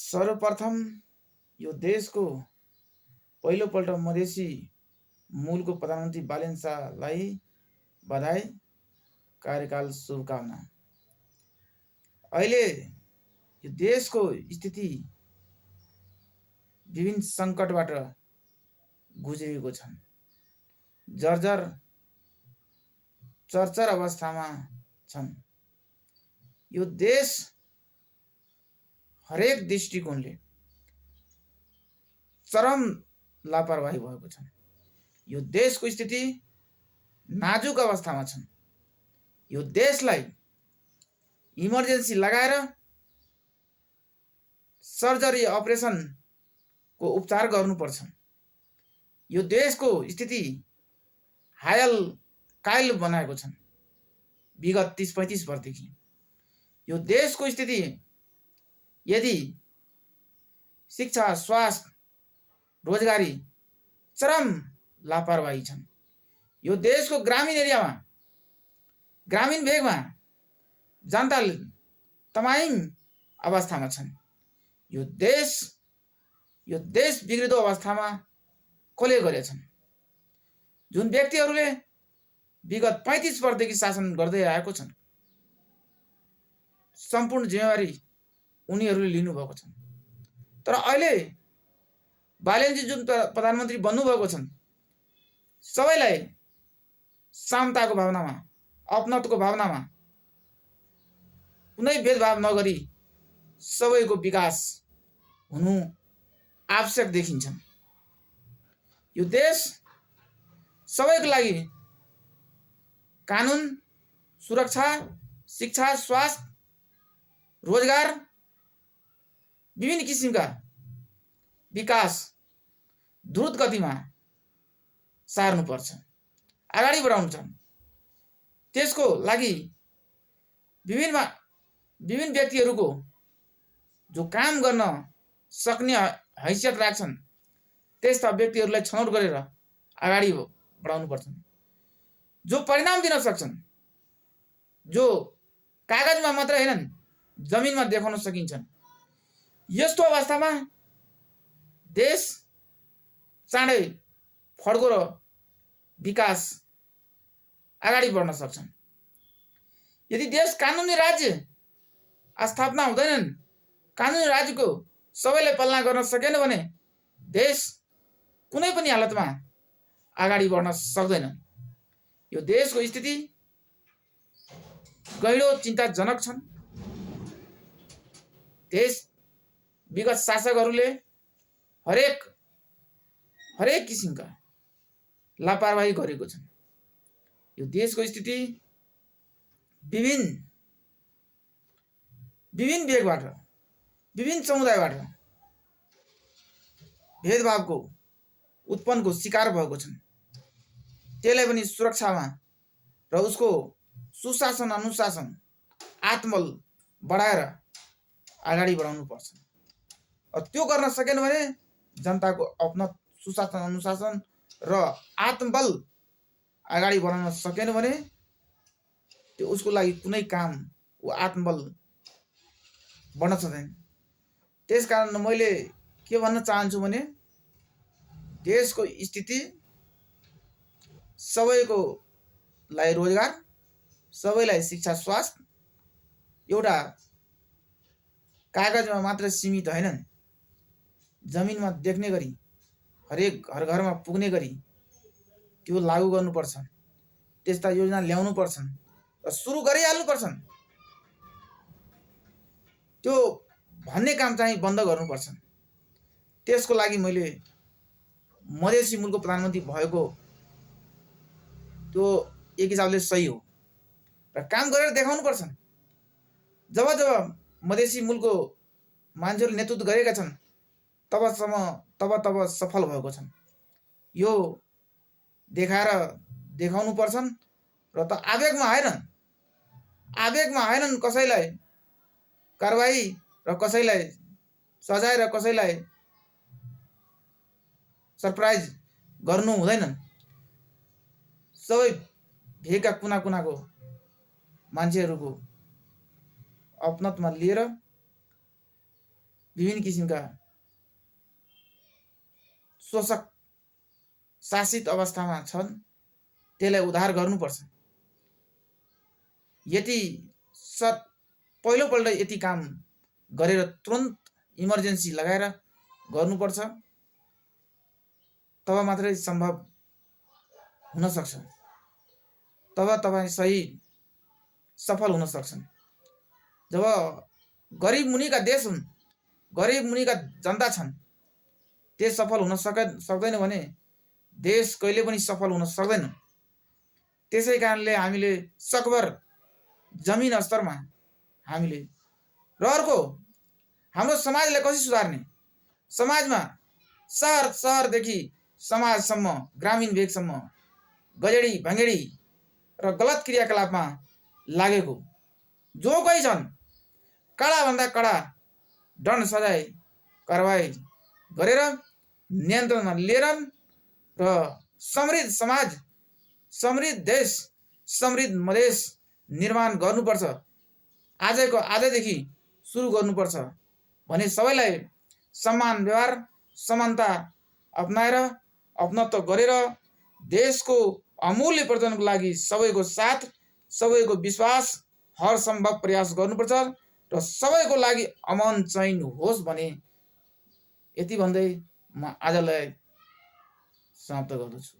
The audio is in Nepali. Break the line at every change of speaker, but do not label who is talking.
सर्वप्रथम यो देशको पहिलोपल्ट मधेसी मूलको प्रधानमन्त्री बालेन शाहलाई बधाई, कार्यकाल शुभकामना। अहिले यो देशको स्थिति विभिन्न सङ्कटबाट गुज्रिएको छन्, जर्जर चर्चर अवस्थामा छन्। यो देश हरेक दृष्टिकोणले चरम लापरवाही भएको छ। यो देशको स्थिति नाजुक अवस्थामा छन्। यो देशलाई इमर्जेन्सी लगाएर सर्जरी अपरेसनको उपचार गर्नुपर्छ। यो देशको स्थिति हायल कायल बनाएको छन् विगत 30-35 वर्षदेखि। यो देशको स्थिति यदि शिक्षा, स्वास्थ्य, रोजगारी चरम लापरवाही छन्। यो देशको ग्रामीण एरियामा, ग्रामीण भेगमा जनता तमाइम अवस्थामा छन्। यो देश बिग्रिदो अवस्थामा कसले गरेछन्? जुन व्यक्तिहरूले विगत 35 वर्षदेखि शासन गर्दै आएको छन्, सम्पूर्ण जिम्मेवारी उनीहरूले लिनुभएको छन्। तर अहिले बालेनजी जुन प्रधानमन्त्री बन्नुभएको छन्, सबैलाई समताको भावनामा, अपनत्वको भावनामा कुनै भेदभाव नगरी सबैको विकास हुनु आवश्यक देखिन्छन्। यो देश सबैको लागि कानुन, सुरक्षा, शिक्षा, स्वास्थ्य, रोजगार, विभिन्न किसिमका विकास द्रुत गतिमा सार्नुपर्छ, अगाडि बढाउनु छ। त्यसको लागि विभिन्न व्यक्तिहरूको जो काम गर्न सक्ने हैसियत राख्छन्, त्यस्ता व्यक्तिहरूलाई छनौट गरेर अगाडि बढाउनु पर्छ, जो परिणाम दिन सक्छन्, जो कागजमा मात्र हैनन् जमिनमा देखाउन सकिन्छन्। यस्तो अवस्थामा देश चाँडै फड्को र विकास अगाडि बढ्न सक्छन्। यदि देश कानुनी राज्य स्थापना हुँदैनन्, कानुनी राज्यको सबैलाई पालना गर्न सकेन भने देश कुनै पनि हालतमा अगाडि बढ्न सक्दैन। यो देशको स्थिति गहिरो चिन्ताजनक छन्। देश विगत शासकहरूले हरेक किसिमका लापरवाही गरेको छन्। यो देशको स्थिति विभिन्न भेगबाट, विभिन्न समुदायबाट भेदभावको उत्पन्नको शिकार भएको छन्। त्यसलाई पनि सुरक्षामा र उसको सुशासन, अनुशासन, आत्मबल बढाएर अगाडि बढाउनु पर्छ। त्यो गर्न सकेन भने जनताको अपना सुशासन, अनुशासन र आत्मबल अगाडि बढाउन सकेन भने त्यो उसको लागि कुनै काम ऊ आत्मबल बढ्न सक्दैन। त्यसकारण मैले के भन्न चाहन्छु भने देशको स्थिति सबैको लागि रोजगार, सबैलाई शिक्षा, स्वास्थ्य एउटा कागजमा मात्र सीमित हैनन्, जमिनमा देख्ने गरी हरेक घरमा पुग्ने गरी त्यो लागू गर्नुपर्छ। त्यस्ता योजना ल्याउनु पर्छन् र सुरु गरिहाल्नु पर्छन्। त्यो भन्ने काम चाहिँ बन्द गर्नुपर्छ। त्यसको लागि मैले मधेसी मूलको प्रधानमन्त्री भएको त्यो एक हिसाबले सही हो र काम गरेर देखाउनु पर्छ। जब मधेसी मूलको मान्छेहरूले नेतृत्व गरेका छन् तब सफल भएको छन्। यो देखाएर देखाउनु पर्छन् र त आवेगमा हैनन् कसैलाई कारबाही र कसैलाई सजाय र कसैलाई सरप्राइज गर्नु हुँदैन। सबै भेगका कुनाको मान्छेहरूको अपनत्वमा लिएर विभिन्न किसिमका शोषक शासित अवस्थामा छन्, त्यसलाई उद्धार गर्नुपर्छ। यति पहिलोपल्ट यति काम गरेर तुरन्त इमर्जेन्सी लगाएर गर्नुपर्छ, तब मात्रै सम्भव हुन सक्छ, तब तपाईँ सही सफल हुन सक्छन्। जब गरिब मुनिका देश हुन्, गरिब मुनिका जनता छन्, देश सफल हुन सक्दैन भने देश कहिले पनि सफल हुन सक्दैन। त्यसै कारणले हामीले सकभर जमिन स्तरमा हामीले र अर्को हाम्रो समाजलाई कसरी सुधार्ने, समाजमा सहरदेखि समाजसम्म, ग्रामीण भेगसम्म गजेडी भङ्गेडी र गलत क्रियाकलापमा लागेको जो कोही छन्, कडाभन्दा कडा दण्ड सजाय कारबाही गरेर नियन्त्रणमा लिएर र समृद्ध समाज, समृद्ध देश, समृद्ध मधेस निर्माण गर्नुपर्छ। आजदेखि सुरु गर्नुपर्छ भने सबैलाई सम्मान, व्यवहार, समानता अपनाएर अपनत्व गरेर देशको अमूल्य परिवर्तनको लागि सबैको साथ, सबैको विश्वास, हर सम्भव प्रयास गर्नुपर्छ र सबैको लागि अमन चैन होस् भने यति भन्दै म आजलाई समाप्त गर्दछु।